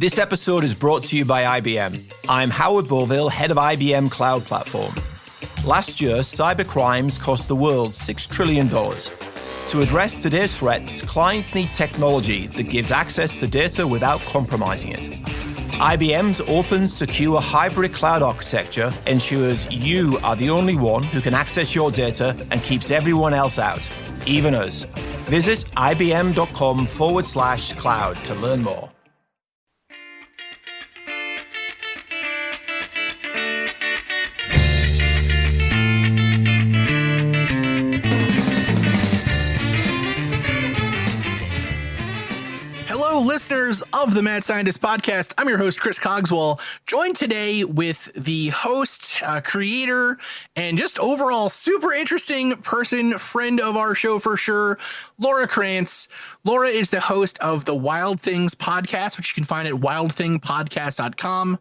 This episode is brought to you by IBM. I'm Howard Beauville, head of IBM Cloud Platform. Last year, cybercrimes cost the world $6 trillion. To address today's threats, clients need technology that gives access to data without compromising it. IBM's open, secure hybrid cloud architecture ensures you are the only one who can access your data and keeps everyone else out, even us. Visit ibm.com/cloud to learn more. Listeners of the Mad Scientist Podcast, I'm your host, Chris Cogswell, joined today with the host, creator, and just overall super interesting person, friend of our show for sure, Laura Krantz. Laura is the host of the Wild Things Podcast, which you can find at wildthingpodcast.com.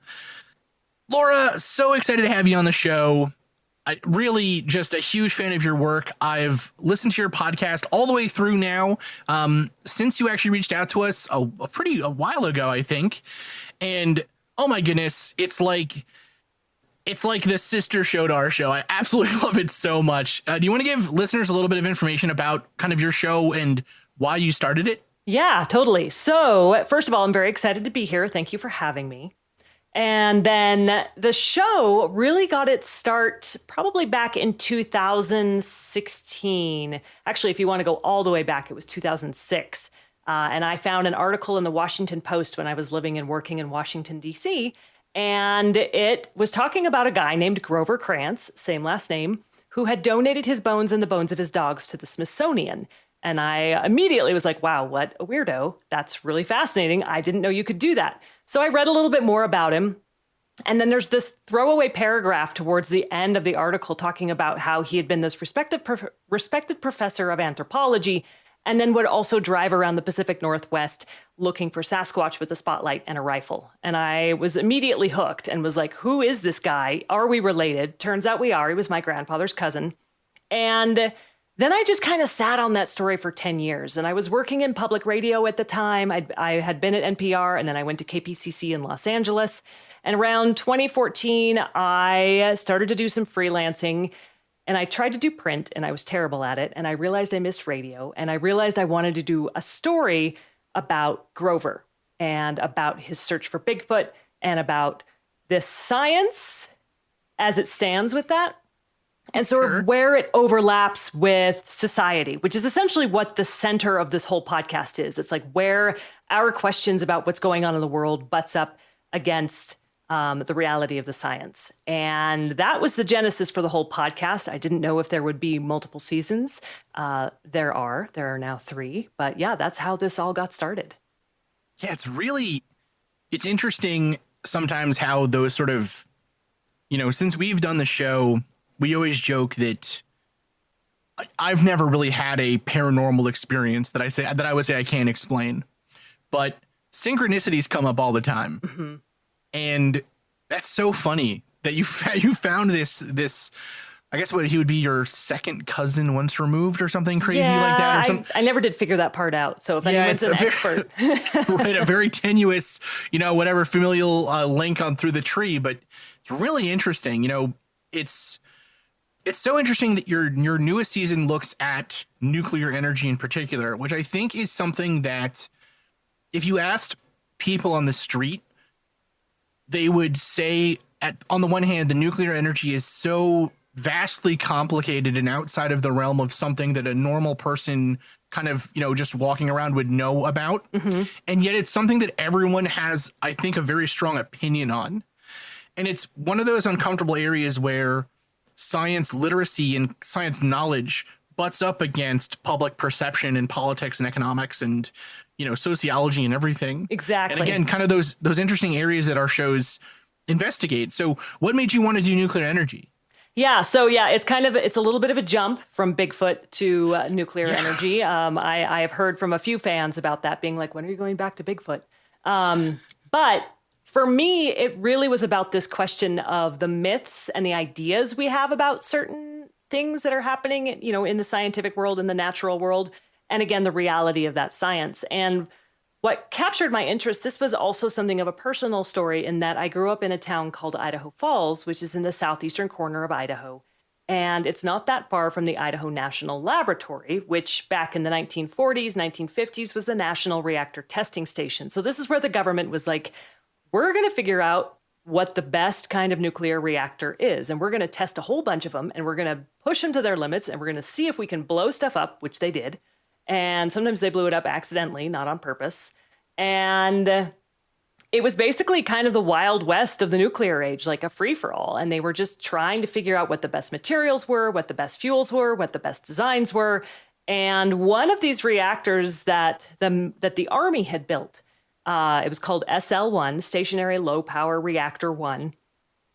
Laura, so excited to have you on the show. Really just a huge fan of your work. I've listened to your podcast all the way through now, since you actually reached out to us a while ago, I think. And oh my goodness, it's like the sister show to our show. I absolutely love it so much. Do you want to give listeners a little bit of information about kind of your show and why you started it? Yeah, totally. So first of all, I'm very excited to be here. Thank you for having me. And then the show really got its start probably back in 2016. Actually, if you want to go all the way back, it was 2006. And I found an article in the Washington Post when I was living and working in Washington, D.C. And it was talking about a guy named Grover Krantz, same last name, who had donated his bones and the bones of his dogs to the Smithsonian. And I immediately was like, wow, what a weirdo. That's really fascinating. I didn't know you could do that. So I read a little bit more about him. And then there's this throwaway paragraph towards the end of the article talking about how he had been this respected professor of anthropology and then would also drive around the Pacific Northwest looking for Sasquatch with a spotlight and a rifle. And I was immediately hooked and was like, who is this guy? Are we related? Turns out we are. He was my grandfather's cousin. And then I just kind of sat on that story for 10 years. And I was working in public radio at the time. I had been at NPR, and then I went to KPCC in Los Angeles. And around 2014, I started to do some freelancing. And I tried to do print, and I was terrible at it. And I realized I missed radio. And I realized I wanted to do a story about Grover and about his search for Bigfoot and about this science as it stands with that. And sort of where it overlaps with society, which is essentially what the center of this whole podcast is. It's like where our questions about what's going on in the world butts up against the reality of the science. And that was the genesis for the whole podcast. I didn't know if there would be multiple seasons. There are now 3. But yeah, that's how this all got started. Yeah, it's interesting sometimes how those sort of, since we've done the show, we always joke that I've never really had a paranormal experience that I would say I can't explain, but synchronicities come up all the time. Mm-hmm. And that's so funny that you found this, I guess what he would be your second cousin once removed or something crazy like that. Or I never did figure that part out. So if anyone's an expert, right. A very tenuous, whatever familial link on through the tree, but it's really interesting. It's so interesting that your newest season looks at nuclear energy in particular, which I think is something that if you asked people on the street, they would say on the one hand, the nuclear energy is so vastly complicated and outside of the realm of something that a normal person kind of, just walking around would know about. Mm-hmm. And yet it's something that everyone has, I think, a very strong opinion on. And it's one of those uncomfortable areas where science literacy and science knowledge butts up against public perception and politics and economics and, sociology and everything. Exactly. And again, kind of those interesting areas that our shows investigate. So what made you want to do nuclear energy? Yeah. So it's a little bit of a jump from Bigfoot to nuclear energy. I have heard from a few fans about that being like, when are you going back to Bigfoot? But for me, it really was about this question of the myths and the ideas we have about certain things that are happening, in the scientific world, in the natural world, and again, the reality of that science. And what captured my interest, this was also something of a personal story in that I grew up in a town called Idaho Falls, which is in the southeastern corner of Idaho. And it's not that far from the Idaho National Laboratory, which back in the 1940s, 1950s was the National Reactor Testing Station. So this is where the government was like, we're going to figure out what the best kind of nuclear reactor is. And we're going to test a whole bunch of them, and we're going to push them to their limits, and we're going to see if we can blow stuff up, which they did. And sometimes they blew it up accidentally, not on purpose. And it was basically kind of the Wild West of the nuclear age, like a free-for-all. And they were just trying to figure out what the best materials were, what the best fuels were, what the best designs were. And one of these reactors that the Army had built, it was called SL-1, Stationary Low Power Reactor 1.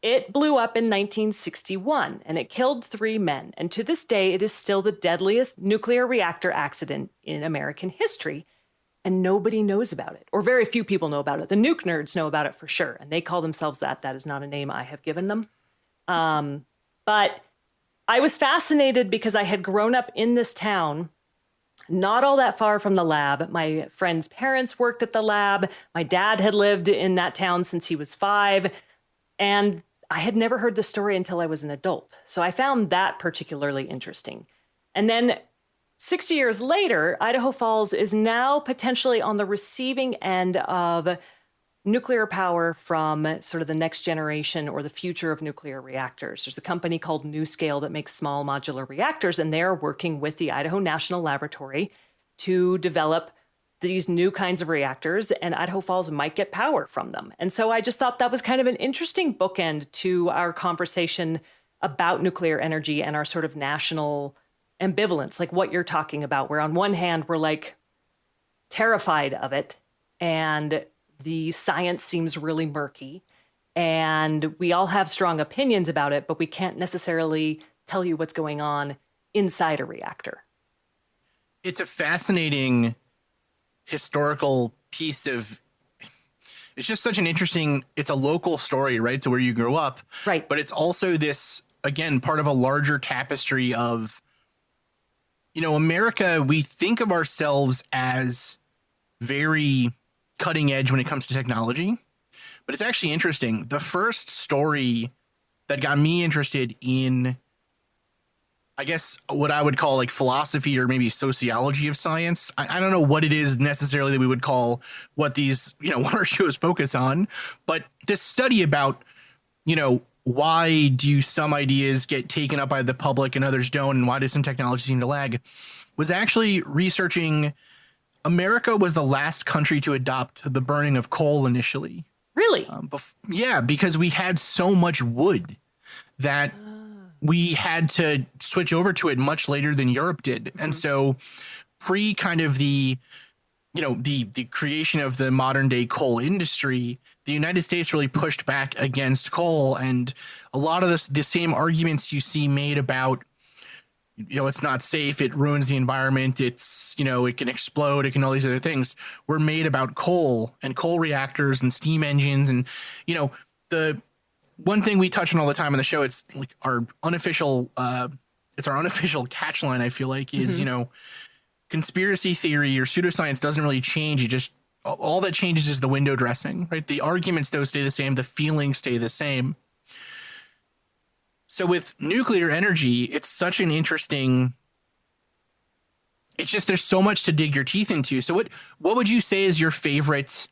It blew up in 1961, and it killed 3 men. And to this day, it is still the deadliest nuclear reactor accident in American history. And nobody knows about it, or very few people know about it. The nuke nerds know about it for sure, and they call themselves that. That is not a name I have given them. But I was fascinated because I had grown up in this town, not all that far from the lab. My friend's parents worked at the lab. My dad had lived in that town since he was 5. And I had never heard the story until I was an adult. So I found that particularly interesting. And then 60 years later, Idaho Falls is now potentially on the receiving end of nuclear power from sort of the next generation or the future of nuclear reactors. There's a company called NuScale that makes small modular reactors, and they're working with the Idaho National Laboratory to develop these new kinds of reactors, and Idaho Falls might get power from them. And so I just thought that was kind of an interesting bookend to our conversation about nuclear energy and our sort of national ambivalence, like what you're talking about, where on one hand, we're like terrified of it, and the science seems really murky, and we all have strong opinions about it, but we can't necessarily tell you what's going on inside a reactor. It's a fascinating historical piece of, it's just such an interesting, it's a local story, right? To where you grew up. Right. But it's also this, again, part of a larger tapestry of, you know, America, we think of ourselves as very cutting edge when it comes to technology, but it's actually interesting. The first story that got me interested in, I guess, what I would call like philosophy or maybe sociology of science. I don't know what it is necessarily that we would call what these, you know, what our shows focus on, but this study about, you know, why do some ideas get taken up by the public and others don't, and why does some technology seem to lag, was actually researching America was the last country to adopt the burning of coal initially. Really? Yeah, because we had so much wood that we had to switch over to it much later than Europe did. Mm-hmm. And so pre kind of the, you know, the creation of the modern day coal industry, the United States really pushed back against coal. And a lot of the same arguments you see made about, you know, it's not safe, it ruins the environment, it's, you know, it can explode, it can all these other things, were made about coal and coal reactors and steam engines. And, you know, the one thing we touch on all the time on the show, it's like our unofficial catch line, I feel like, is, you know, conspiracy theory or pseudoscience doesn't really change. You just, all that changes is the window dressing, right? The arguments, though, stay the same. The feelings stay the same. So with nuclear energy, it's such an interesting, it's just, there's so much to dig your teeth into. So what would you say is your favorite,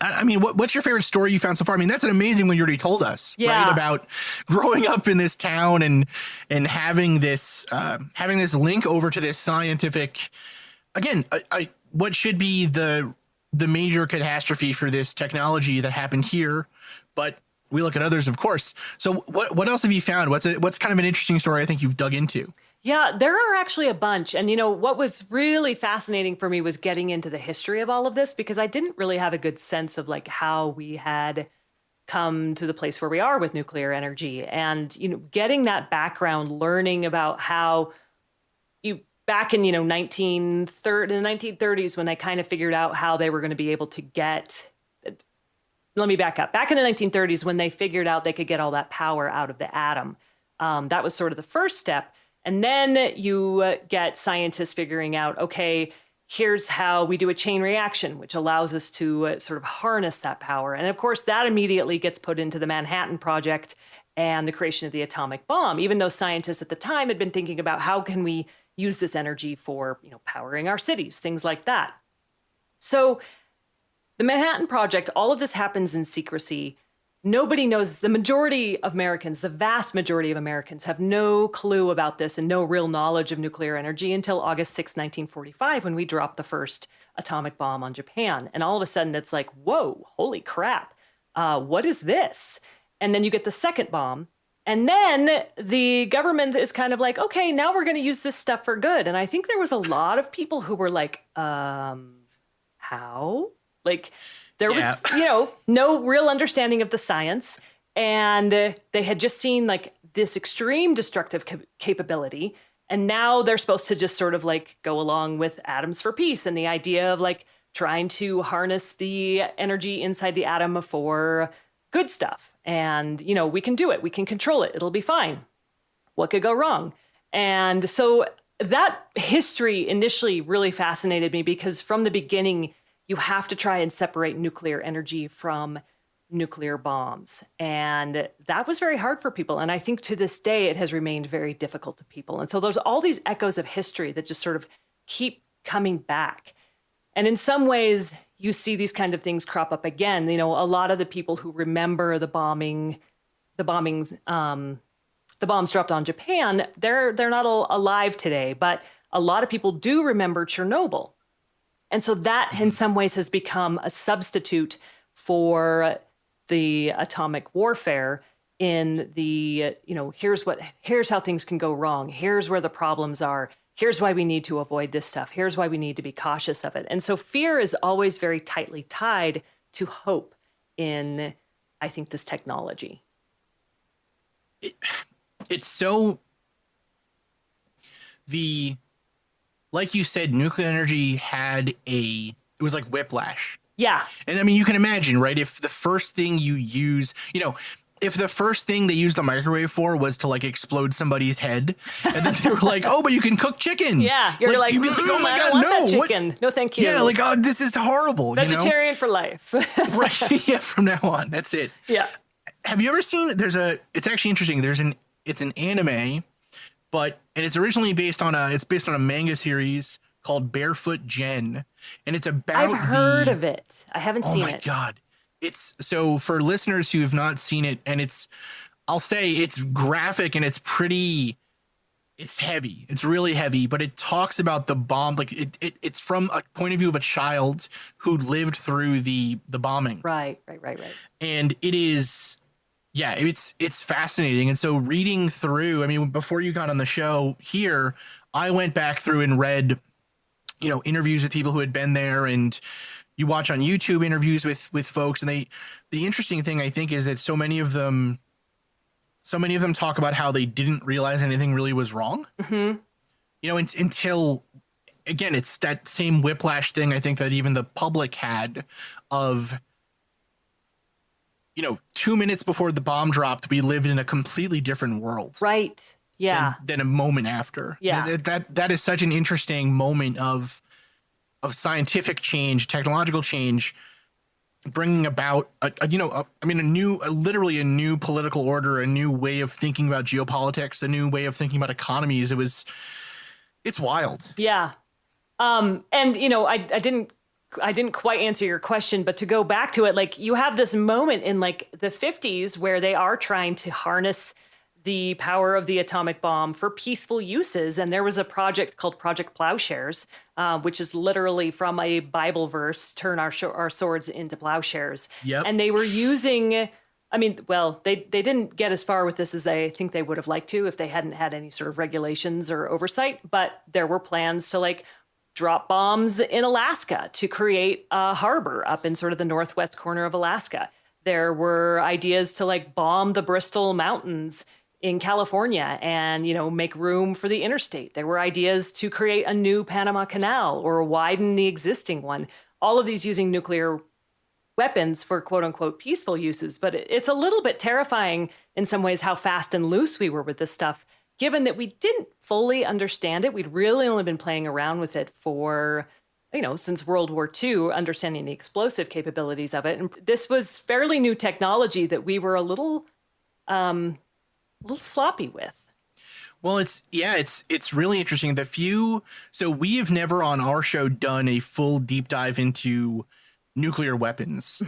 I mean, what's your favorite story you found so far? I mean, that's an amazing one you already told us, right? About growing up in this town and having this link over to this scientific, again, what should be the major catastrophe for this technology that happened here, but we look at others, of course. So what else have you found? What's kind of an interesting story I think you've dug into? Yeah, there are actually a bunch. And, you know, what was really fascinating for me was getting into the history of all of this, because I didn't really have a good sense of like how we had come to the place where we are with nuclear energy. And, you know, getting that background, learning about how back in, you know, in the 1930s, when they kind of figured out how they were going to be able to get, let me back up. Back in the 1930s, when they figured out they could get all that power out of the atom, that was sort of the first step. And then you get scientists figuring out, okay, here's how we do a chain reaction, which allows us to sort of harness that power. And of course, that immediately gets put into the Manhattan Project and the creation of the atomic bomb, even though scientists at the time had been thinking about how can we use this energy for, powering our cities, things like that. So the Manhattan Project, all of this happens in secrecy. Nobody knows. The majority of Americans, the vast majority of Americans, have no clue about this and no real knowledge of nuclear energy until August 6, 1945, when we dropped the first atomic bomb on Japan. And all of a sudden it's like, whoa, holy crap. What is this? And then you get the second bomb. And then the government is kind of like, okay, now we're going to use this stuff for good. And I think there was a lot of people who were like, how? Like there was, no real understanding of the science. And they had just seen like this extreme destructive capability. And now they're supposed to just sort of like go along with atoms for peace and the idea of like trying to harness the energy inside the atom for good stuff. And, we can do it. We can control it. It'll be fine. What could go wrong? And so that history initially really fascinated me because from the beginning, you have to try and separate nuclear energy from nuclear bombs. And that was very hard for people. And I think to this day, it has remained very difficult to people. And so there's all these echoes of history that just sort of keep coming back. And in some ways, you see these kind of things crop up again. A lot of the people who remember the bombs dropped on Japan, they're not alive today, but a lot of people do remember Chernobyl. And so that in some ways has become a substitute for the atomic warfare in the, here's how things can go wrong. Here's where the problems are. Here's why we need to avoid this stuff. Here's why we need to be cautious of it. And so fear is always very tightly tied to hope in, I think, this technology. It's so like you said, nuclear energy it was like whiplash. Yeah. And I mean, you can imagine, right? If the first thing you use, if the first thing they used the microwave for was to like explode somebody's head, and then they were like, "Oh, but you can cook chicken." Yeah, you'd be like, "Oh my God, no, chicken. No, thank you." Yeah, like, oh, this is horrible. Vegetarian for life. Right? Yeah, from now on, that's it. Yeah. Have you ever seen? It's actually interesting. It's an anime, and it's originally based on a manga series called Barefoot Gen, and it's about. I've heard of it. I haven't seen it. Oh my God. It's so for listeners who have not seen it, and I'll say it's graphic and it's heavy. It's really heavy, but it talks about the bomb. Like it's from a point of view of a child who lived through the bombing. Right. And it is, yeah, it's fascinating. And so reading through, I mean, before you got on the show here, I went back through and read, interviews with people who had been there, and you watch on YouTube interviews with folks, and the interesting thing I think is that so many of them talk about how they didn't realize anything really was wrong. Mm-hmm. Until again, it's that same whiplash thing I think that even the public had of, 2 minutes before the bomb dropped, we lived in a completely different world. Right. Yeah. Than a moment after. Yeah. That is such an interesting moment of scientific change, technological change, bringing about literally a new political order, a new way of thinking about geopolitics, a new way of thinking about economies. It's wild. Yeah. And I didn't quite answer your question, but to go back to it, like you have this moment in like the 50s where they are trying to harness the power of the atomic bomb for peaceful uses. And there was a project called Project Plowshares, which is literally from a Bible verse, turn our swords into plowshares. Yep. And they were using, they didn't get as far with this as I think they would have liked to if they hadn't had any sort of regulations or oversight. But there were plans to like drop bombs in Alaska to create a harbor up in sort of the northwest corner of Alaska. There were ideas to like bomb the Bristol Mountains in California and, make room for the interstate. There were ideas to create a new Panama Canal or widen the existing one. All of these using nuclear weapons for quote unquote peaceful uses. But it's a little bit terrifying in some ways how fast and loose we were with this stuff, given that we didn't fully understand it. We'd really only been playing around with it for since World War II, understanding the explosive capabilities of it. And this was fairly new technology that we were a little sloppy with. Well, it's really interesting. So we have never on our show done a full deep dive into nuclear weapons.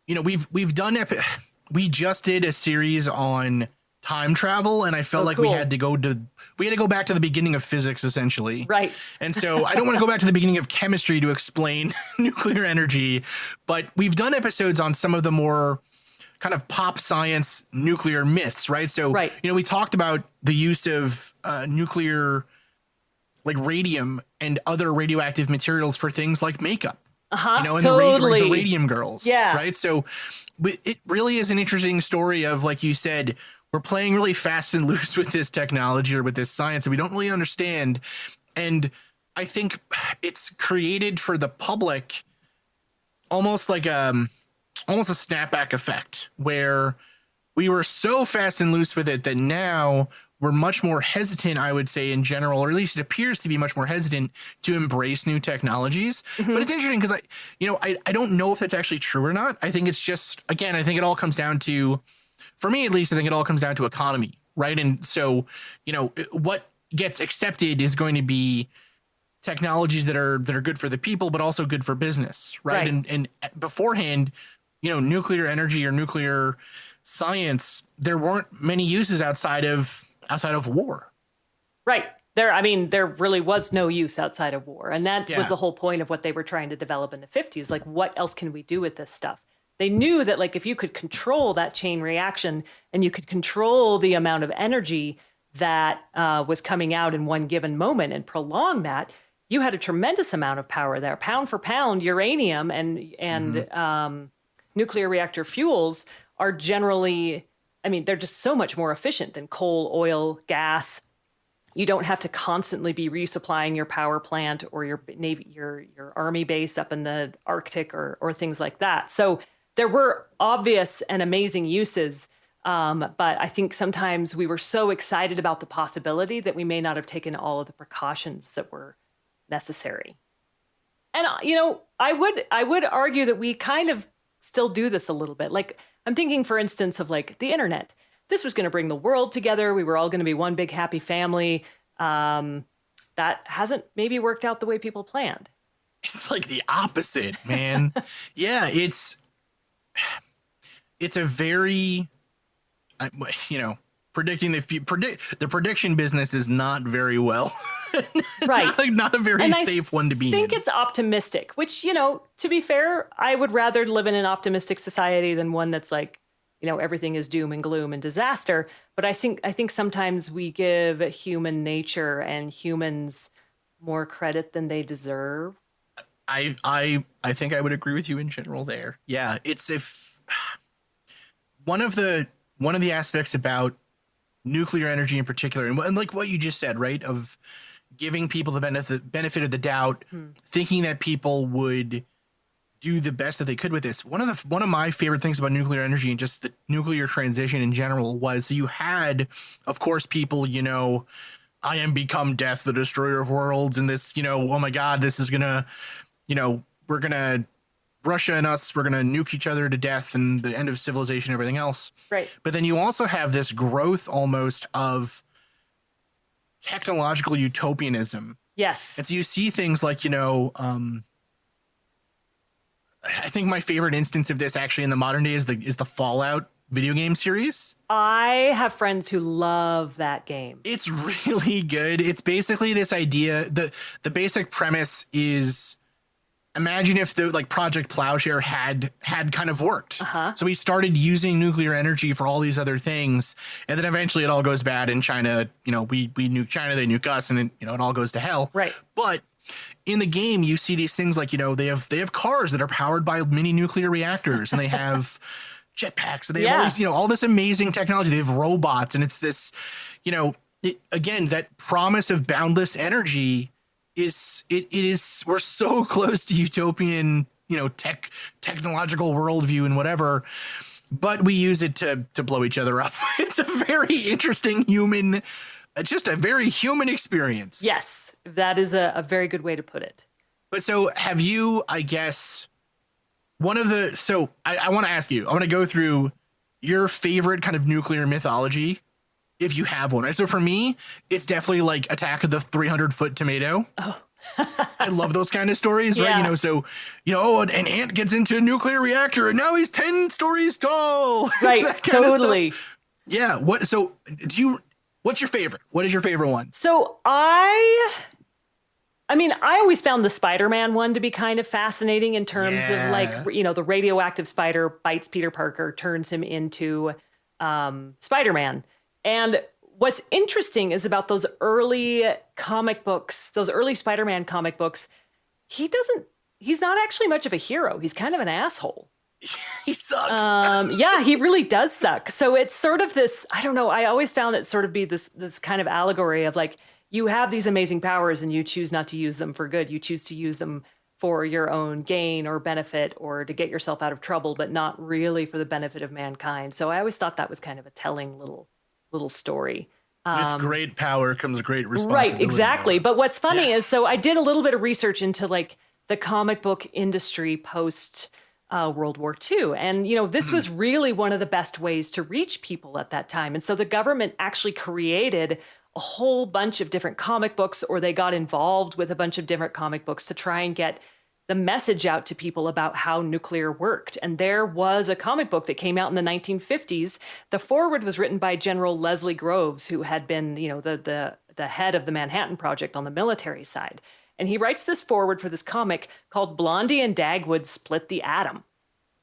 We've done we just did a series on time travel, and I felt like cool. we had to go back to the beginning of physics, essentially. Right. And so I don't want to go back to the beginning of chemistry to explain nuclear energy, but we've done episodes on some of the more kind of pop science nuclear myths, right? So, right. We talked about the use of nuclear, like radium and other radioactive materials for things like makeup. And totally. the radium girls. Yeah. Right. So it really is an interesting story of, like you said, we're playing really fast and loose with this technology or with this science that we don't really understand. And I think it's created for the public almost like almost a snapback effect, where we were so fast and loose with it that now we're much more hesitant, I would say, in general, or at least it appears to be much more hesitant to embrace new technologies. But it's interesting because I don't know if that's actually true or not. I think it's just, again, I think it all comes down to, for me at least, I think it all comes down to economy, right? And so, what gets accepted is going to be technologies that are good for the people, but also good for business, right? And beforehand, nuclear energy or nuclear science, there weren't many uses outside of war. Right. There really was no use outside of war. And that was the whole point of what they were trying to develop in the 50s. Like, what else can we do with this stuff? They knew that, like, if you could control that chain reaction and you could control the amount of energy that was coming out in one given moment and prolong that, you had a tremendous amount of power there. Pound for pound, uranium and nuclear reactor fuels are generally, they're just so much more efficient than coal, oil, gas. You don't have to constantly be resupplying your power plant or your Navy, your Army base up in the Arctic or things like that. So there were obvious and amazing uses, but I think sometimes we were so excited about the possibility that we may not have taken all of the precautions that were necessary. And I would argue that we kind of still do this a little bit. Like, I'm thinking, for instance, of like the internet. This was going to bring the world together. We were all going to be one big happy family. That hasn't maybe worked out the way people planned. It's like the opposite, man. Yeah, it's a very, predicting the prediction business is not very well. Right. not a very safe one to be in. I think it's optimistic, which, to be fair, I would rather live in an optimistic society than one that's like, everything is doom and gloom and disaster. But I think sometimes we give human nature and humans more credit than they deserve. I think I would agree with you in general there. Yeah, it's one of the aspects about nuclear energy in particular, and like what you just said, right, of giving people the benefit of the doubt, thinking that people would do the best that they could with this. One of my favorite things about nuclear energy and just the nuclear transition in general was you had, of course, people, I am become death, the destroyer of worlds, and this, oh my God, this is gonna, we're gonna, Russia and us, we're gonna nuke each other to death and the end of civilization and everything else. Right. But then you also have this growth almost of technological utopianism. Yes. And so you see things like, I think my favorite instance of this actually in the modern day is the Fallout video game series. I have friends who love that game. It's really good. It's basically this idea, the basic premise is, imagine if the Project Plowshare had kind of worked. So we started using nuclear energy for all these other things, and then eventually it all goes bad in China. We nuke China, they nuke us, and it all goes to hell. Right. But in the game, you see these things like, they have cars that are powered by mini nuclear reactors, and they have jetpacks, and they have all these, all this amazing technology. They have robots, and it's this, again, that promise of boundless energy is we're so close to utopian, technological worldview and whatever, but we use it to blow each other up. It's a very interesting just a very human experience. Yes, that is a very good way to put it. But so have you, I guess, one of the, so I want to ask you, I want to go through your favorite kind of nuclear mythology, if you have one. Right? So for me, it's definitely like Attack of the 300-Foot Tomato. Oh. I love those kind of stories, right? You know, so, you know, oh, an ant gets into a nuclear reactor and now he's 10 stories tall. Right. Totally. Yeah. What's your favorite? What is your favorite one? So I mean, I always found the Spider-Man one to be kind of fascinating in terms of like, you know, the radioactive spider bites Peter Parker, turns him into Spider-Man. And what's interesting is about those early comic books, those early Spider-Man comic books, he's not actually much of a hero. He's kind of an asshole. He sucks. Yeah, he really does suck. So it's sort of this, I don't know, I always found it sort of be this kind of allegory of like, you have these amazing powers and you choose not to use them for good. You choose to use them for your own gain or benefit or to get yourself out of trouble, but not really for the benefit of mankind. So I always thought that was kind of a telling little story. With great power comes great responsibility. Right, exactly. But what's funny is, so I did a little bit of research into like the comic book industry post World War II. And, you know, this was really one of the best ways to reach people at that time. And so the government actually created a whole bunch of different comic books, or they got involved with a bunch of different comic books to try and get the message out to people about how nuclear worked. And there was a comic book that came out in the 1950s. The foreword was written by General Leslie Groves, who had been, you know, the head of the Manhattan Project on the military side. And he writes this foreword for this comic called Blondie and Dagwood Split the Atom.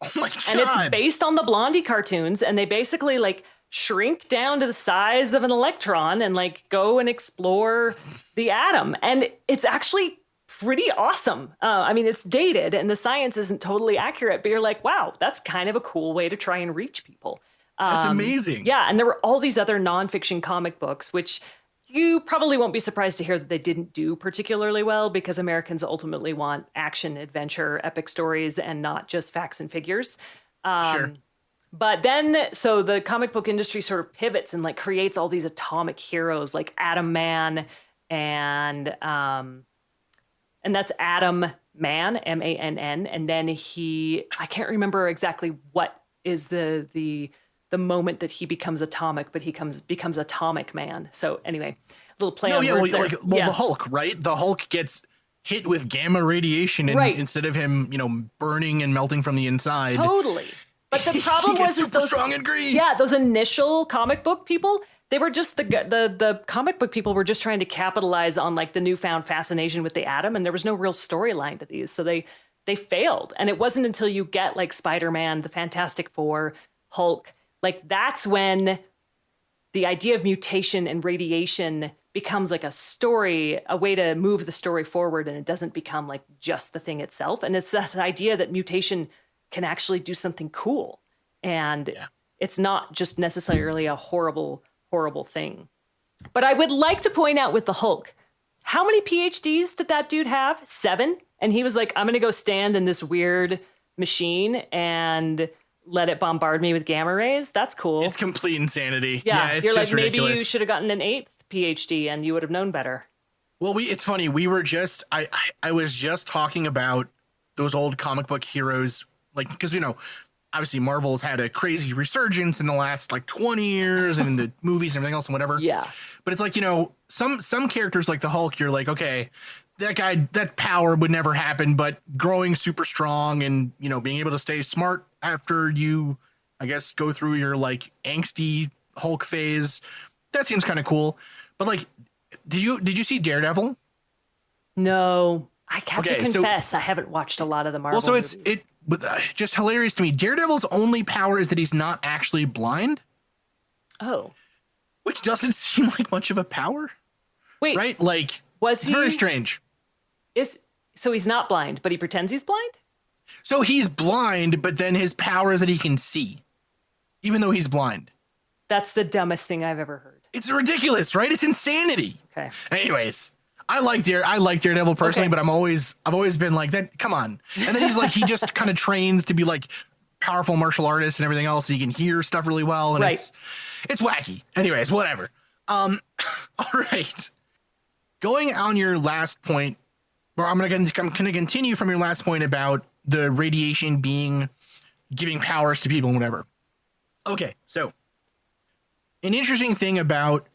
Oh my God. And it's based on the Blondie cartoons, and they basically like shrink down to the size of an electron and like go and explore the atom. And it's actually pretty awesome. I mean, it's dated and the science isn't totally accurate, but you're like, wow, that's kind of a cool way to try and reach people. That's amazing. Yeah. And there were all these other nonfiction comic books, which you probably won't be surprised to hear that they didn't do particularly well, because Americans ultimately want action, adventure, epic stories, and not just facts and figures. Sure. But then, so the comic book industry sort of pivots and like creates all these atomic heroes like Atom Man, and that's Atom Man, M-A-N-N. And then I can't remember exactly what is the moment that he becomes atomic, but he becomes Atomic Man. So anyway, a little play on words there. The Hulk, right? The Hulk gets hit with gamma radiation, and instead of him, you know, burning and melting from the inside. Totally. But the problem was super strong and green. Yeah, those initial comic book people, they were just the comic book people were just trying to capitalize on like the newfound fascination with the atom, and there was no real storyline to these, so they failed. And it wasn't until you get like Spider-Man, the Fantastic Four, Hulk, like that's when the idea of mutation and radiation becomes like a story, a way to move the story forward, and it doesn't become like just the thing itself. And it's that idea that mutation can actually do something cool. And it's not just necessarily a horrible, horrible thing. But I would like to point out with the Hulk, how many PhDs did that dude have? 7? And he was like, I'm going to go stand in this weird machine and let it bombard me with gamma rays. That's cool. It's complete insanity. Yeah, it's you're just like, maybe ridiculous. you should have gotten an 8th PhD and you would have known better. Well, it's funny. We were just, I was just talking about those old comic book heroes, like, because, you know, obviously Marvel's had a crazy resurgence in the last like 20 years and in the movies and everything else and whatever. Yeah. But it's like, you know, some characters like the Hulk, you're like, okay, that guy, that power would never happen, but growing super strong and, you know, being able to stay smart after you, I guess, go through your like angsty Hulk phase, that seems kind of cool. But like, did you see Daredevil? No, I have to confess, I haven't watched a lot of the Marvel movies. But just hilarious to me. Daredevil's only power is that he's not actually blind. Oh. Which doesn't seem like much of a power. Wait. Right? Like, it's very strange. So he's not blind, but he pretends he's blind? So he's blind, but then his power is that he can see, even though he's blind. That's the dumbest thing I've ever heard. It's ridiculous, right? It's insanity. Okay. Anyways, I like Daredevil personally, but I've always been like that. Come on. And then he's like, he just kind of trains to be like powerful martial artist and everything else. So he can hear stuff really well. And it's wacky. Anyways, whatever. All right. Going on your last point I'm going to continue from your last point about the radiation giving powers to people and whatever. Okay, so an interesting thing about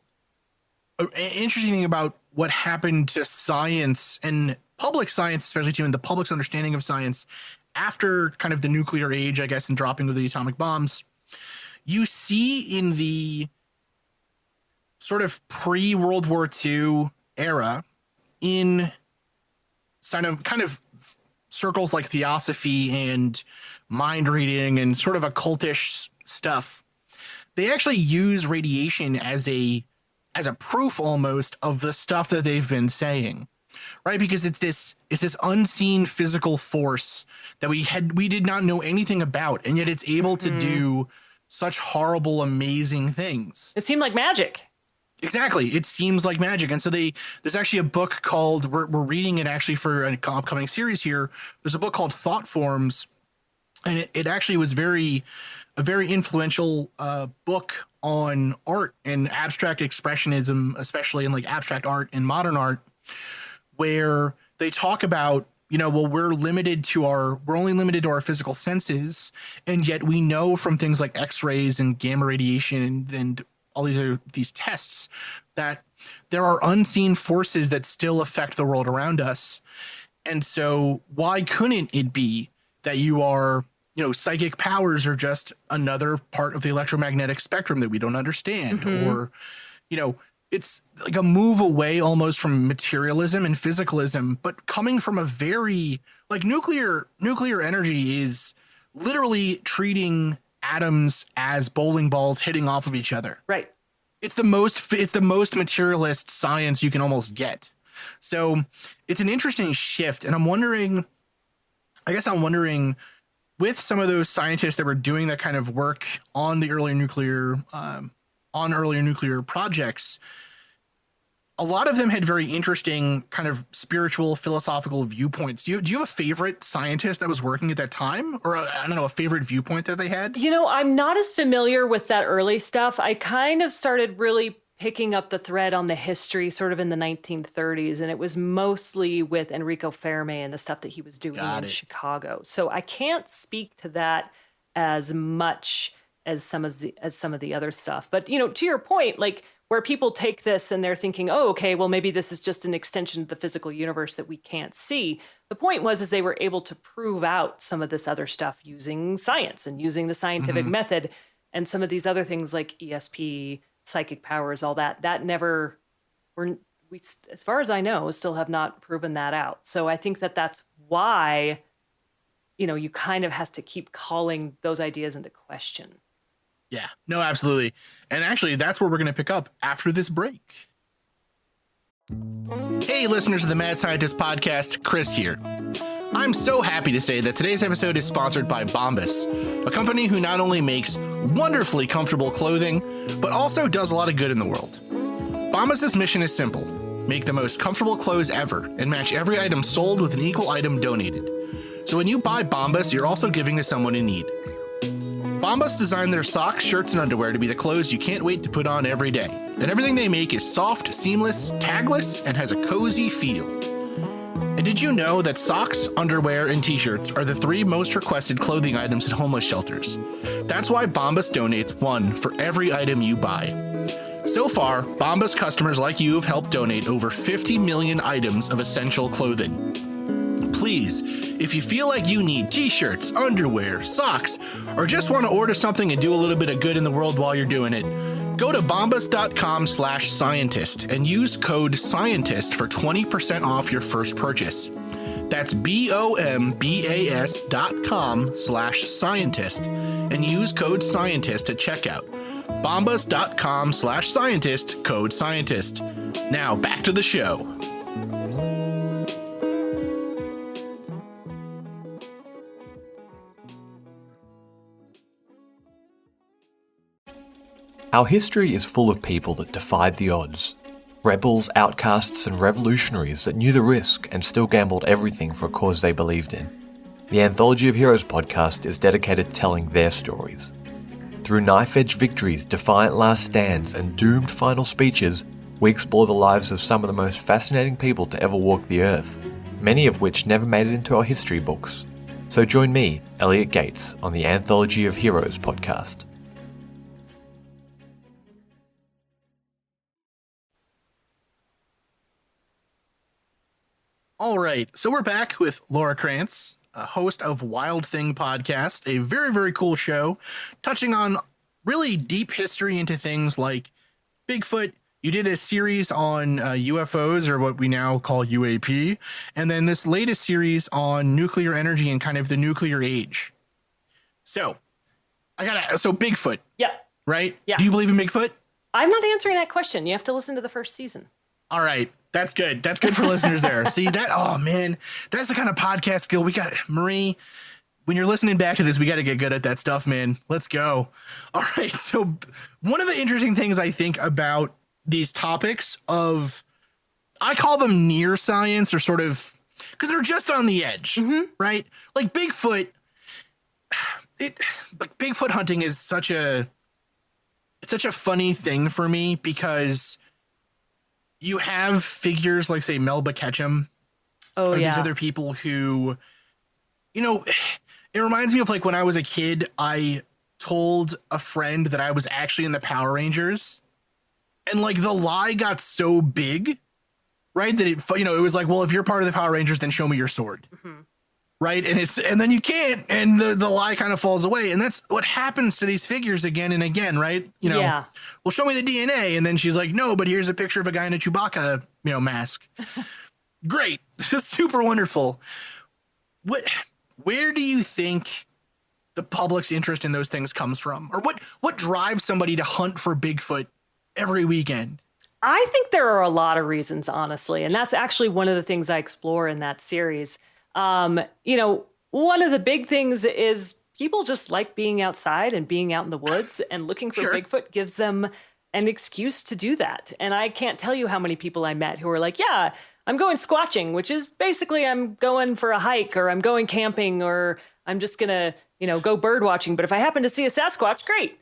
what happened to science and public science, especially too, and the public's understanding of science after kind of the nuclear age, I guess, and dropping of the atomic bombs, you see in the sort of pre-World War II era in kind of circles like theosophy and mind reading and sort of occultish stuff, they actually use radiation as a proof almost of the stuff that they've been saying, right? Because it's this unseen physical force that we did not know anything about, and yet it's able to do such horrible, amazing things. It seemed like magic. Exactly. It seems like magic. And so there's actually a book called, we're reading it actually for an upcoming series here. There's a book called Thought Forms, and it actually was a very influential book on art and abstract expressionism, especially in like abstract art and modern art, where they talk about, well, we're only limited to our physical senses, and yet we know from things like X-rays and gamma radiation and all these tests that there are unseen forces that still affect the world around us. And so why couldn't it be that you are, psychic powers are just another part of the electromagnetic spectrum that we don't understand, or, it's like a move away almost from materialism and physicalism, but coming from a very like nuclear energy is literally treating atoms as bowling balls hitting off of each other. Right. It's the most materialist science you can almost get. So it's an interesting shift. And I'm wondering with some of those scientists that were doing that kind of work on the earlier nuclear projects, a lot of them had very interesting kind of spiritual, philosophical viewpoints. Do you have a favorite scientist that was working at that time? Or a favorite viewpoint that they had? I'm not as familiar with that early stuff. I kind of started really picking up the thread on the history sort of in the 1930s, and it was mostly with Enrico Fermi and the stuff that he was doing in Chicago. So I can't speak to that as much as some of the other stuff. But, to your point, like, where people take this and they're thinking, oh, okay, well, maybe this is just an extension of the physical universe that we can't see. The point was they were able to prove out some of this other stuff using science and using the scientific method, and some of these other things like ESP, psychic powers, all that never we, as far as I know, still have not proven that out. So I think that's why, you kind of has to keep calling those ideas into question. Yeah, no, absolutely. And actually, that's where we're going to pick up after this break. Hey, listeners of the Mad Scientist Podcast, Chris here. I'm so happy to say that today's episode is sponsored by Bombas, a company who not only makes wonderfully comfortable clothing, but also does a lot of good in the world. Bombas' mission is simple: make the most comfortable clothes ever and match every item sold with an equal item donated. So when you buy Bombas, you're also giving to someone in need. Bombas designed their socks, shirts, and underwear to be the clothes you can't wait to put on every day. And everything they make is soft, seamless, tagless, and has a cozy feel. And did you know that socks, underwear, and t-shirts are the 3 most requested clothing items at homeless shelters? That's why Bombas donates one for every item you buy. So far, Bombas customers like you have helped donate over 50 million items of essential clothing. Please, if you feel like you need t-shirts, underwear, socks, or just want to order something and do a little bit of good in the world while you're doing it, go to bombas.com/scientist and use code SCIENTIST for 20% off your first purchase. That's bombas.com/scientist and use code SCIENTIST at checkout. bombas.com/scientist, code SCIENTIST. Now back to the show. Our history is full of people that defied the odds. Rebels, outcasts, and revolutionaries that knew the risk and still gambled everything for a cause they believed in. The Anthology of Heroes podcast is dedicated to telling their stories. Through knife-edge victories, defiant last stands, and doomed final speeches, we explore the lives of some of the most fascinating people to ever walk the earth. many of which never made it into our history books. So join me, Elliot Gates, on the Anthology of Heroes podcast. All right, so we're back with Laura Krantz, a host of Wild Thing podcast, a very, very cool show touching on really deep history into things like Bigfoot. You did a series on UFOs, or what we now call UAP, and then this latest series on nuclear energy and kind of the nuclear age. So so Bigfoot. Yeah. Right? Yeah. Do you believe in Bigfoot? I'm not answering that question. You have to listen to the first season. All right. That's good. That's good for listeners there. See that? Oh man, that's the kind of podcast skill we got. Marie, when you're listening back to this, we got to get good at that stuff, man. Let's go. All right. So one of the interesting things I think about these topics I call them near science, or sort of, because they're just on the edge, right? Like Bigfoot, Bigfoot hunting is such a funny thing for me, because you have figures like, say, Melba Ketchum, or these other people who, it reminds me of like when I was a kid, I told a friend that I was actually in the Power Rangers, and like the lie got so big, right, that it was like, well, if you're part of the Power Rangers, then show me your sword. Right. And then you can't, and the lie kind of falls away. And that's what happens to these figures again and again. Right. Well, show me the DNA. And then she's like, no, but here's a picture of a guy in a Chewbacca, mask. Great. Super wonderful. Where do you think the public's interest in those things comes from? Or what drives somebody to hunt for Bigfoot every weekend? I think there are a lot of reasons, honestly. And that's actually one of the things I explore in that series. One of the big things is people just like being outside and being out in the woods, and looking for Bigfoot gives them an excuse to do that. And I can't tell you how many people I met who are like, yeah, I'm going squatching, which is basically I'm going for a hike, or I'm going camping, or I'm just going to, go bird watching. But if I happen to see a Sasquatch, great.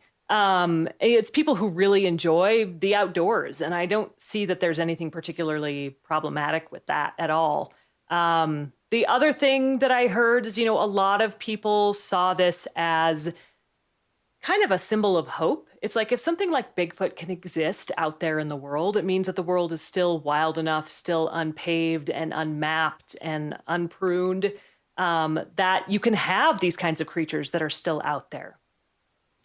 It's people who really enjoy the outdoors. And I don't see that there's anything particularly problematic with that at all. The other thing that I heard is, a lot of people saw this as kind of a symbol of hope. It's like, if something like Bigfoot can exist out there in the world, it means that the world is still wild enough, still unpaved and unmapped and unpruned, that you can have these kinds of creatures that are still out there.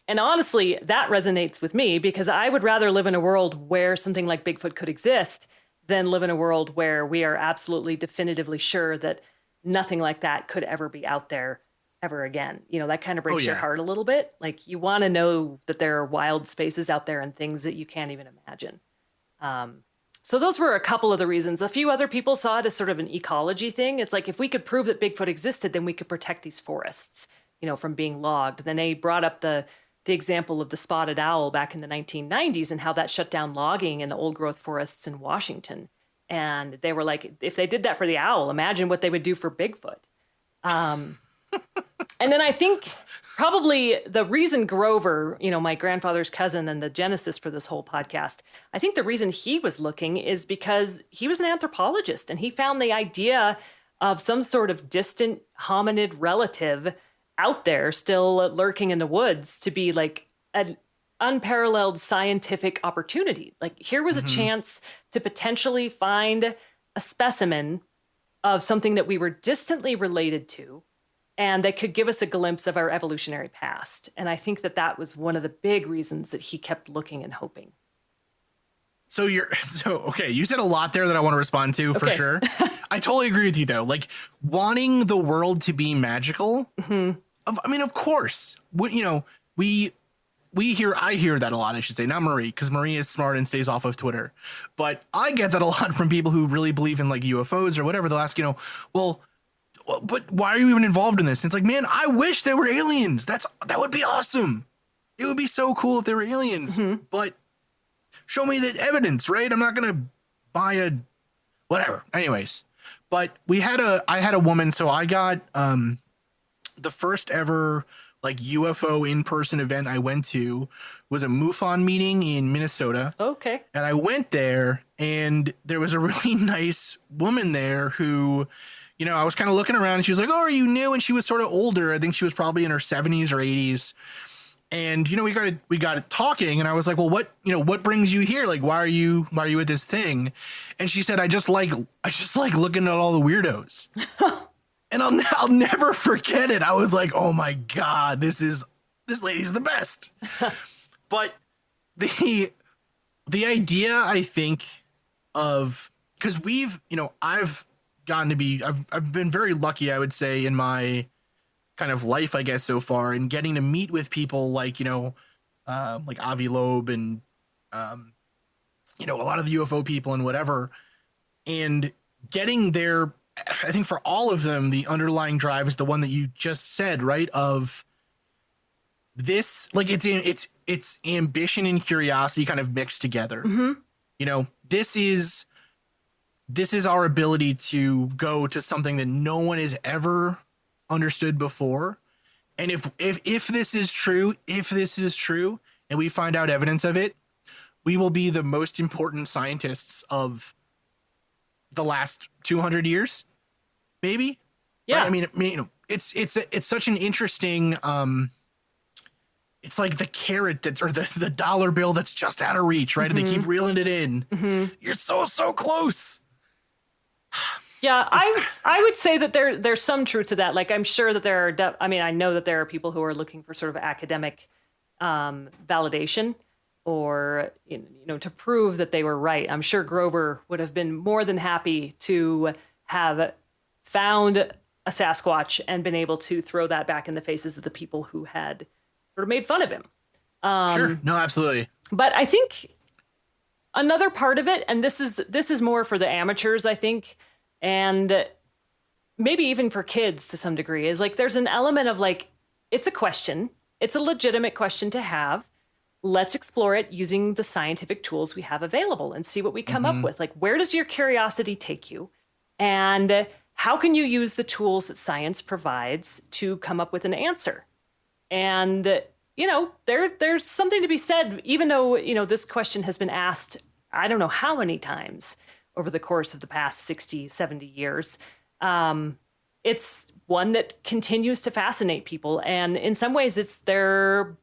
And honestly, that resonates with me, because I would rather live in a world where something like Bigfoot could exist than live in a world where we are absolutely definitively sure that nothing like that could ever be out there ever again. That kind of breaks your heart a little bit. Like, you want to know that there are wild spaces out there and things that you can't even imagine. So those were a couple of the reasons. A few other people saw it as sort of an ecology thing. It's like, if we could prove that Bigfoot existed, then we could protect these forests, from being logged. Then they brought up the example of the spotted owl back in the 1990s, and how that shut down logging in the old growth forests in Washington. And they were like, if they did that for the owl, imagine what they would do for Bigfoot. And then I think probably the reason Grover, my grandfather's cousin and the genesis for this whole podcast, I think the reason he was looking is because he was an anthropologist, and he found the idea of some sort of distant hominid relative out there still lurking in the woods to be like an unparalleled scientific opportunity. Like, here was a chance to potentially find a specimen of something that we were distantly related to, and that could give us a glimpse of our evolutionary past. And I think that was one of the big reasons that he kept looking and hoping. So okay, you said a lot there that I want to respond to for sure. I totally agree with you though. Like, wanting the world to be magical. I mean, of course, I hear that a lot, I should say, not Marie, because Marie is smart and stays off of Twitter. But I get that a lot from people who really believe in like UFOs or whatever. They'll ask, well, but why are you even involved in this? And it's like, man, I wish there were aliens. That would be awesome. It would be so cool if there were aliens, but show me the evidence, right? I'm not going to buy whatever. Anyways, but I had a woman. So I got, the first ever like UFO in-person event I went to was a MUFON meeting in Minnesota. Okay. And I went there, and there was a really nice woman there who, you know, I was kind of looking around, and she was like, "Oh, are you new?" And she was sort of older. I think she was probably in her 70s or 80s. And, you know, we got it talking, and I was like, "Well, what brings you here? Like, why are you at this thing?" And she said, I just like looking at all the weirdos." And I'll never forget it. I was like, "Oh my God, this lady's the best." But the idea, I think, of, because I've been very lucky, I would say, in my kind of life, I guess, so far, in getting to meet with people like, like Avi Loeb and, a lot of the UFO people and whatever, and getting their, I think for all of them, the underlying drive is the one that you just said, right? Of this, like, it's ambition and curiosity kind of mixed together. Mm-hmm. This is our ability to go to something that no one has ever understood before. And if this is true, and we find out evidence of it, we will be the most important scientists of the last 200 years, maybe. Yeah. Right? I mean, it's such an interesting, it's like the carrot or the dollar bill that's just out of reach, right? Mm-hmm. And they keep reeling it in. Mm-hmm. You're so close. Yeah, I would say that there's some truth to that. Like, I'm sure that there are, I know that there are people who are looking for sort of academic validation, or, to prove that they were right. I'm sure Grover would have been more than happy to have found a Sasquatch and been able to throw that back in the faces of the people who had sort of made fun of him. Sure. No, absolutely. But I think another part of it, and this is more for the amateurs, I think, and maybe even for kids to some degree, is like there's an element of like, it's a question. It's a legitimate question to have. Let's explore it using the scientific tools we have available and see what we come up with. Like, where does your curiosity take you? And how can you use the tools that science provides to come up with an answer? And, there's something to be said, even though, this question has been asked, I don't know how many times over the course of the past 60, 70 years. It's one that continues to fascinate people. And in some ways, it's their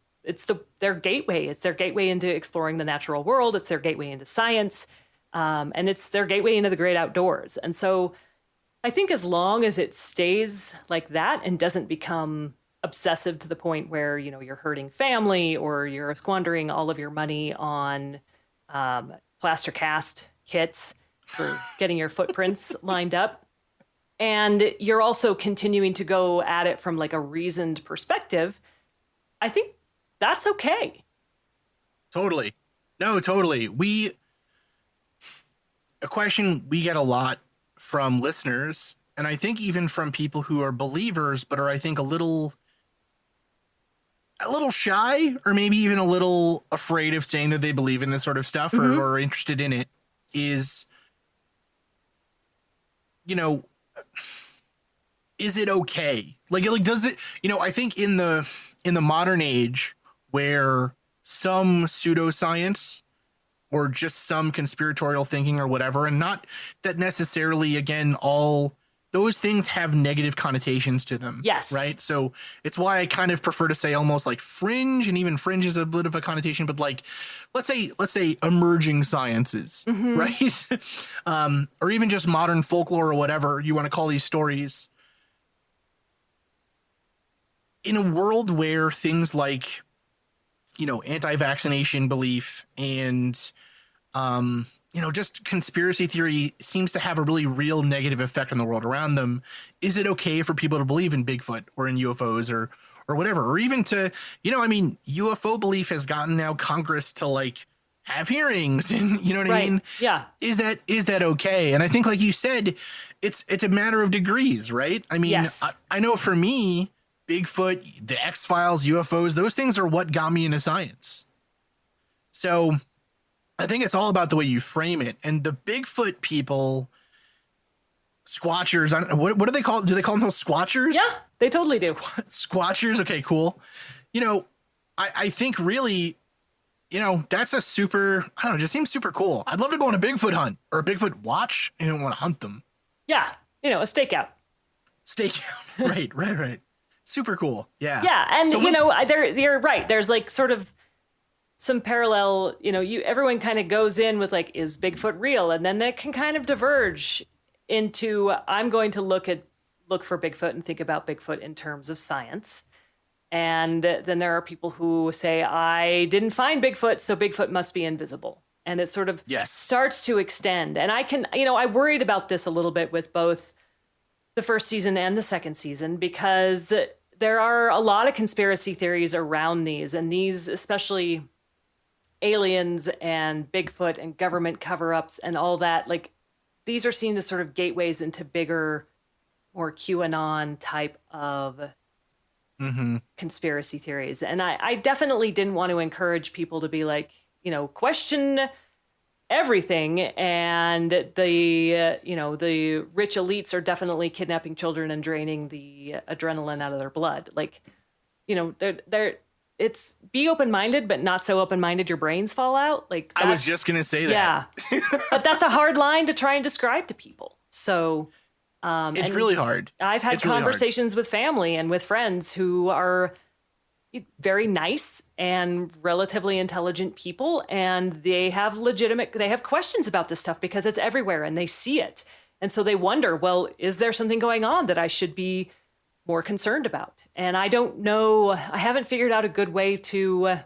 gateway. It's their gateway into exploring the natural world. It's their gateway into science. And it's their gateway into the great outdoors. And so I think as long as it stays like that and doesn't become obsessive to the point where, you're hurting family or you're squandering all of your money on plaster cast kits for getting your footprints lined up, and you're also continuing to go at it from like a reasoned perspective, I think that's okay. Totally. No, totally. A question we get a lot from listeners, and I think even from people who are believers, but are, I think, a little shy, or maybe even a little afraid of saying that they believe in this sort of stuff, or are interested in it, is, is it okay? Like does it, I think in the modern age where some pseudoscience or just some conspiratorial thinking or whatever, and not that necessarily, again, all those things have negative connotations to them. Yes. Right. So it's why I kind of prefer to say almost like fringe, and even fringe is a bit of a connotation, but like, let's say emerging sciences, right? Or even just modern folklore or whatever you want to call these stories. In a world where things like, anti-vaccination belief and, just conspiracy theory seems to have a really real negative effect on the world around them, is it okay for people to believe in Bigfoot or in UFOs or whatever, or even to, UFO belief has gotten now Congress to like have hearings, and you know what I mean? Yeah. Is that okay? And I think, like you said, it's a matter of degrees, right? I mean, yes. I know for me, Bigfoot, the X-Files, UFOs, those things are what got me into science. So I think it's all about the way you frame it. And the Bigfoot people Squatchers. What do they call? Do they call themselves squatchers? Yeah, they totally do. Squatchers. Okay, cool. I think really, that's a super, I don't know, just seems super cool. I'd love to go on a Bigfoot hunt or a Bigfoot watch. I don't want to hunt them. Yeah, a stakeout. Stakeout. Right. Super cool. Yeah. Yeah, and so you're right. There's like sort of some parallel, everyone kind of goes in with like, is Bigfoot real? And then they can kind of diverge into, I'm going to look for Bigfoot and think about Bigfoot in terms of science. And then there are people who say, I didn't find Bigfoot, so Bigfoot must be invisible. And it sort of starts to extend. And I worried about this a little bit with both the first season and the second season, because there are a lot of conspiracy theories around these, and these, especially aliens and Bigfoot and government cover-ups and all that, like these are seen as sort of gateways into bigger, more QAnon type of conspiracy theories. And I definitely didn't want to encourage people to be like, question everything. And the rich elites are definitely kidnapping children and draining the adrenaline out of their blood. Like, it's be open-minded, but not so open-minded your brains fall out. Like I was just going to say that. Yeah. But that's a hard line to try and describe to people. So it's really hard. I've had conversations with family and with friends who are very nice and relatively intelligent people, and they have questions about this stuff because it's everywhere and they see it. And so they wonder, well, is there something going on that I should be more concerned about? And I don't know, I haven't figured out a good way to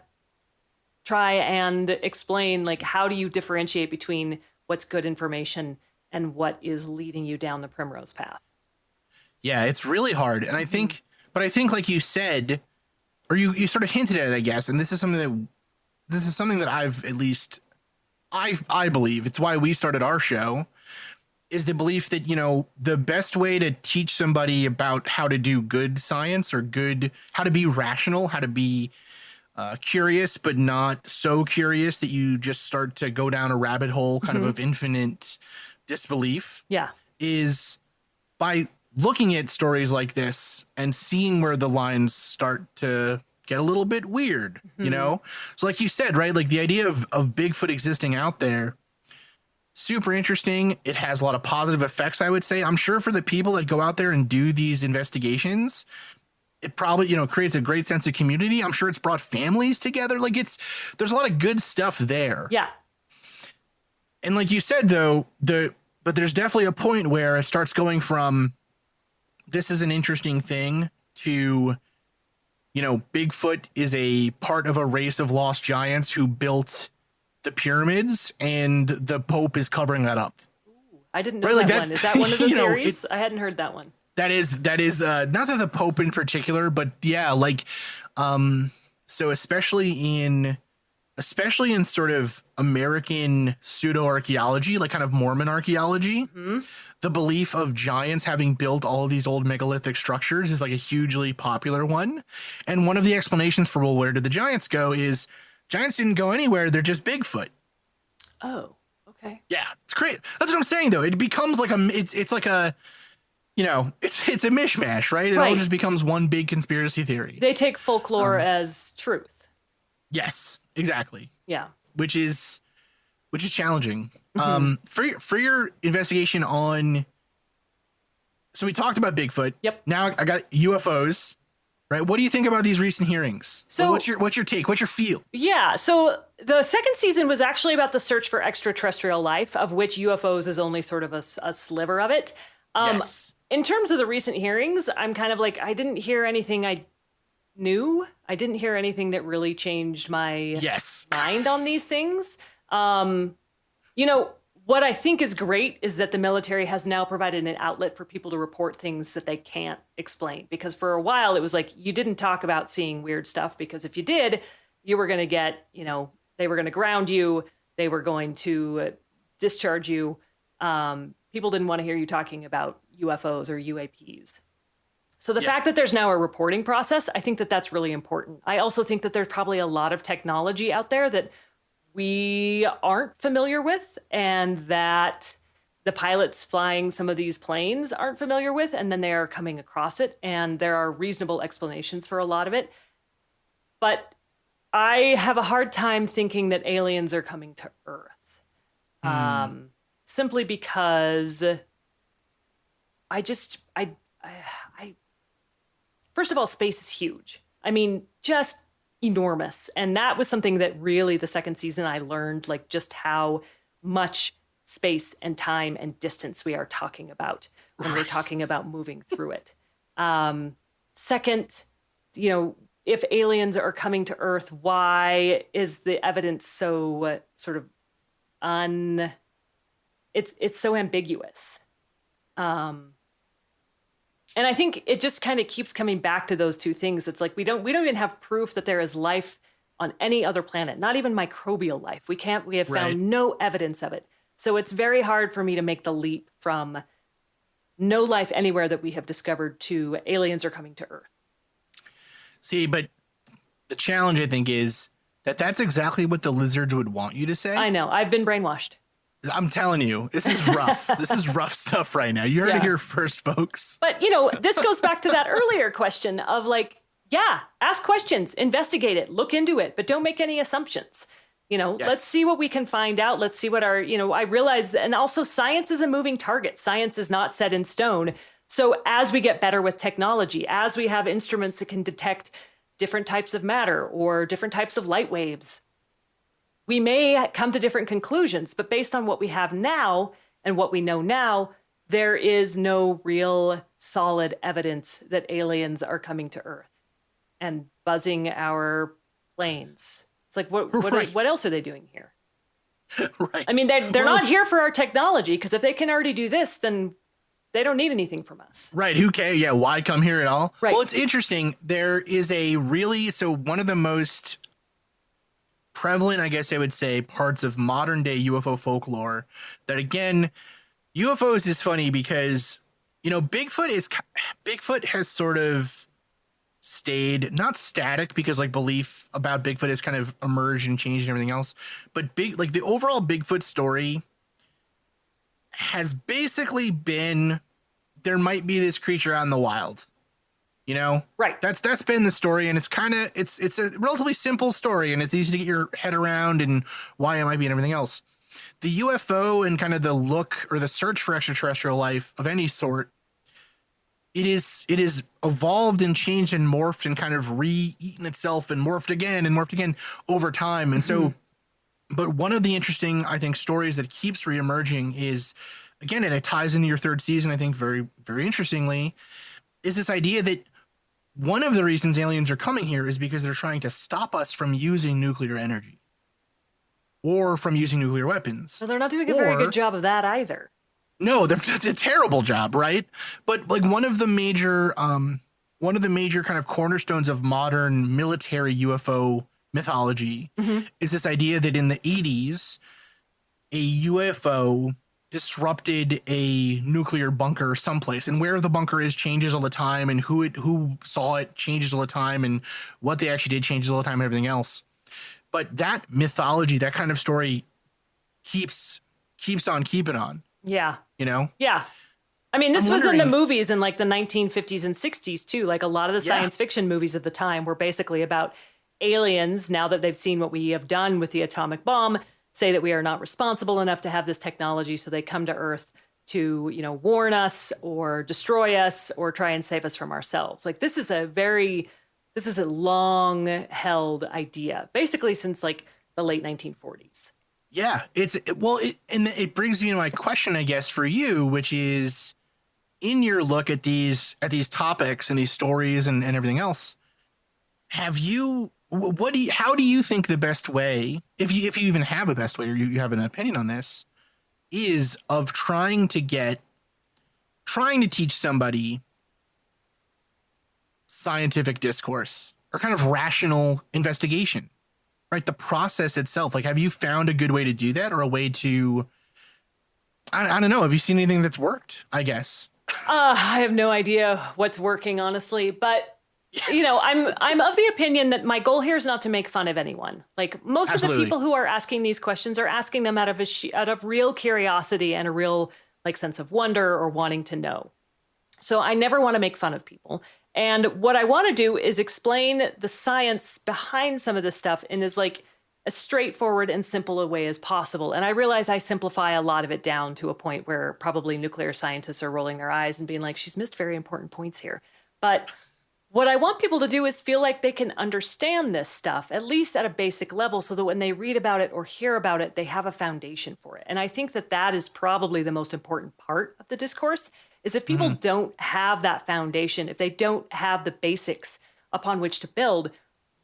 try and explain, like, how do you differentiate between what's good information and what is leading you down the primrose path? Yeah, it's really hard. And I think like you said, or you sort of hinted at it, I guess, and this is something that I've, at least I believe, it's why we started our show, is the belief that, the best way to teach somebody about how to do good science or how to be rational, how to be curious, but not so curious that you just start to go down a rabbit hole kind of infinite disbelief. Yeah. Is by looking at stories like this and seeing where the lines start to get a little bit weird, So like you said, right? Like the idea of Bigfoot existing out there, super interesting. It has a lot of positive effects, I would say. I'm sure for the people that go out there and do these investigations, it probably, creates a great sense of community. I'm sure it's brought families together. Like there's a lot of good stuff there. Yeah. And like you said, though, but there's definitely a point where it starts going from, this is an interesting thing, to, Bigfoot is a part of a race of lost giants who built the pyramids, and the Pope is covering that up. Ooh, I didn't know that one. Is that one of the theories? I hadn't heard that one. That is not that the Pope in particular, but yeah, like, so especially in sort of American pseudo archaeology, like kind of Mormon archaeology, the belief of giants having built all of these old megalithic structures is like a hugely popular one. And one of the explanations for, well, where did the giants go, is giants didn't go anywhere. They're just Bigfoot. Oh, okay. Yeah, it's great. That's what I'm saying, though. It becomes like it's like a, it's a mishmash, right? It all just becomes one big conspiracy theory. They take folklore as truth. Yes, exactly. Yeah. Which is challenging. For your investigation on, so we talked about Bigfoot. Yep. Now I got UFOs, right? What do you think about these recent hearings? So what's your take? What's your feel? Yeah. So the second season was actually about the search for extraterrestrial life, of which UFOs is only sort of a sliver of it. Yes. In terms of the recent hearings, I'm kind of like, I didn't hear anything I knew. I didn't hear anything that really changed my mind on these things. What I think is great is that the military has now provided an outlet for people to report things that they can't explain. Because for a while, it was like, you didn't talk about seeing weird stuff, because if you did, you were going to get, they were going to ground you. They were going to discharge you. People didn't want to hear you talking about UFOs or UAPs. So the fact that there's now a reporting process, I think that that's really important. I also think that there's probably a lot of technology out there that we aren't familiar with, and that the pilots flying some of these planes aren't familiar with, and then they are coming across it, and there are reasonable explanations for a lot of it. But I have a hard time thinking that aliens are coming to Earth, simply because first of all, space is huge. I mean, just enormous. And that was something that really the second season I learned, like just how much space and time and distance we are talking about when we're talking about moving through it. Second, if aliens are coming to Earth, why is the evidence so sort of it's so ambiguous? And I think it just kind of keeps coming back to those two things. It's like we don't even have proof that there is life on any other planet, not even microbial life. We have found no evidence of it. So it's very hard for me to make the leap from no life anywhere that we have discovered to aliens are coming to Earth. See, but the challenge, I think, is that that's exactly what the lizards would want you to say. I know. I've been brainwashed. I'm telling you, this is rough. This is rough stuff right now. You heard it here first, folks. But, this goes back to that earlier question of ask questions, investigate it, look into it, but don't make any assumptions. Let's see what we can find out. Let's see what I realize. And also science is a moving target. Science is not set in stone. So as we get better with technology, as we have instruments that can detect different types of matter or different types of light waves, we may come to different conclusions, but based on what we have now and what we know now, there is no real solid evidence that aliens are coming to Earth and buzzing our planes. It's like, what else are they doing here? Right. I mean, they're not here for our technology, because if they can already do this, then they don't need anything from us. Right. Who cares? Yeah. Why come here at all? Right. Well, it's interesting. There is one of the most prevalent, I guess I would say, parts of modern day UFO folklore that, again, UFOs is funny because, Bigfoot has sort of stayed not static, because belief about Bigfoot has kind of emerged and changed and everything else. But the overall Bigfoot story has basically been, there might be this creature out in the wild. Right. That's been the story, and it's a relatively simple story, and it's easy to get your head around and why it might be and everything else. The UFO and kind of the look or the search for extraterrestrial life of any sort, it is evolved and changed and morphed and kind of re-eaten itself and morphed again over time. And so, but one of the interesting, I think, stories that keeps reemerging is, again, and it ties into your third season, I think, very, very interestingly, is this idea that one of the reasons aliens are coming here is because they're trying to stop us from using nuclear energy or from using nuclear weapons. So they're not doing a very good job of that either. No, it's a terrible job, right? But one of the major kind of cornerstones of modern military UFO mythology is this idea that in the 80s, a UFO disrupted a nuclear bunker someplace, and where the bunker is changes all the time, and who saw it changes all the time, and what they actually did changes all the time, and everything else. But that mythology, that kind of story, keeps on keeping on. Yeah. Yeah. I mean, this was in the movies in the 1950s and 60s too. A lot of the science fiction movies of the time were basically about aliens. Now that they've seen what we have done with the atomic bomb, say that we are not responsible enough to have this technology, so they come to Earth to, warn us or destroy us or try and save us from ourselves. This is a long held idea, basically since the late 1940s. Yeah, it brings me to my question, I guess, for you, which is, in your look at these topics and these stories and everything else, how do you think the best way, if you even have a best way, or you have an opinion on this, is of trying to teach somebody scientific discourse or kind of rational investigation, right? The process itself. Have you found a good way to do that, or a way to, I don't know. Have you seen anything that's worked, I guess? I have no idea what's working, honestly, but I'm of the opinion that my goal here is not to make fun of anyone. Most Absolutely. of the people who are asking these questions are asking them out of real curiosity and a real like sense of wonder or wanting to know. So I never want to make fun of people. And what I want to do is explain the science behind some of this stuff in as like as straightforward and simple a way as possible. And I realize I simplify a lot of it down to a point where probably nuclear scientists are rolling their eyes and being like, she's missed very important points here. But what I want people to do is feel like they can understand this stuff, at least at a basic level, so that when they read about it or hear about it, they have a foundation for it. And I think that that is probably the most important part of the discourse, is if people don't have that foundation, if they don't have the basics upon which to build,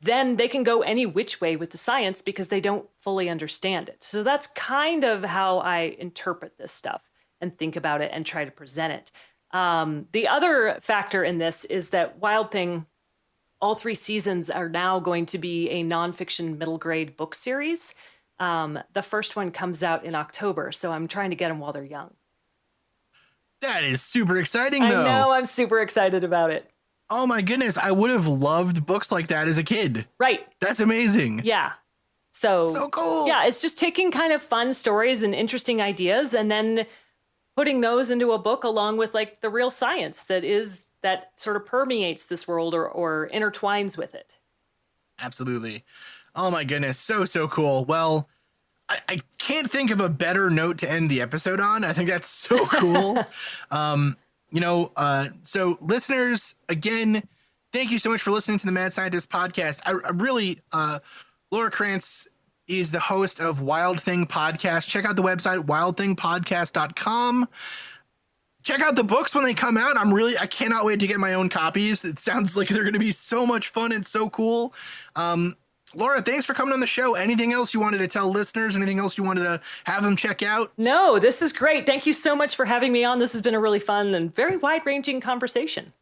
then they can go any which way with the science because they don't fully understand it. So that's kind of how I interpret this stuff and think about it and try to present it. The other factor in this is that Wild Thing, all 3 seasons are now going to be a nonfiction middle grade book series. The first one comes out in October, so I'm trying to get them while they're young. That is super exciting, though. I know, I'm super excited about it. Oh my goodness, I would have loved books like that as a kid. Right. That's amazing. Yeah. So cool. Yeah, it's just taking kind of fun stories and interesting ideas and then putting those into a book along with like the real science that sort of permeates this world or intertwines with it. Absolutely. Oh my goodness. So cool. Well, I can't think of a better note to end the episode on. I think that's so cool. So listeners, again, thank you so much for listening to the Mad Scientist podcast. I really, Laura Krantz is the host of Wild Thing Podcast. Check out the website, wildthingpodcast.com. Check out the books when they come out. I cannot wait to get my own copies. It sounds like they're going to be so much fun and so cool. Laura, thanks for coming on the show. Anything else you wanted to tell listeners? Anything else you wanted to have them check out? No, this is great. Thank you so much for having me on. This has been a really fun and very wide-ranging conversation.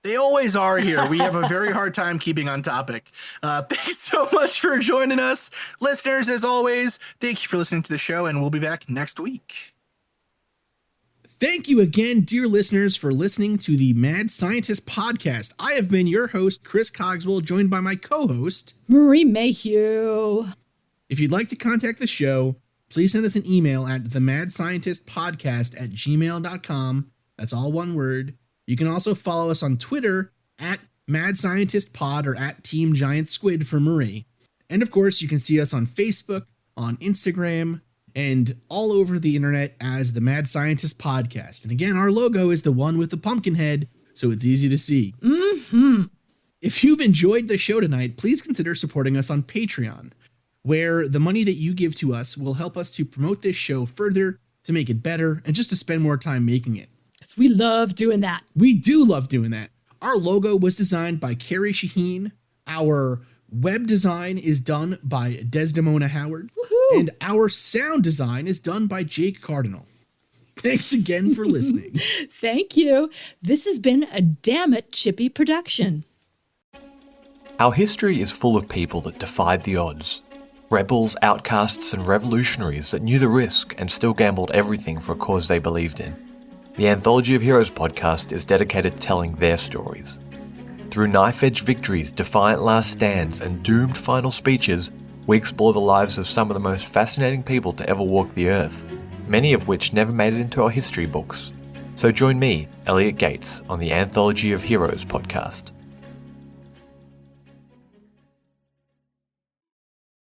They always are here. We have a very hard time keeping on topic. Thanks so much for joining us. Listeners, as always, thank you for listening to the show, and we'll be back next week. Thank you again, dear listeners, for listening to the Mad Scientist podcast. I have been your host, Chris Cogswell, joined by my co-host, Marie Mayhew. If you'd like to contact the show, please send us an email at themadscientistpodcast@gmail.com. That's all one word. You can also follow us on Twitter at Mad Scientist Pod or at Team Giant Squid for Marie. And of course, you can see us on Facebook, on Instagram, and all over the internet as the Mad Scientist Podcast. And again, our logo is the one with the pumpkin head, so it's easy to see. If you've enjoyed the show tonight, please consider supporting us on Patreon, where the money that you give to us will help us to promote this show further, to make it better, and just to spend more time making it. We love doing that. We do love doing that. Our logo was designed by Carrie Shaheen. Our web design is done by Desdemona Howard. Woohoo! And our sound design is done by Jake Cardinal. Thanks again for listening. Thank you. This has been a Damn It Chippy production. Our history is full of people that defied the odds. Rebels, outcasts, and revolutionaries that knew the risk and still gambled everything for a cause they believed in. The Anthology of Heroes podcast is dedicated to telling their stories. Through knife-edge victories, defiant last stands, and doomed final speeches, we explore the lives of some of the most fascinating people to ever walk the earth, many of which never made it into our history books. So join me, Elliot Gates, on the Anthology of Heroes podcast.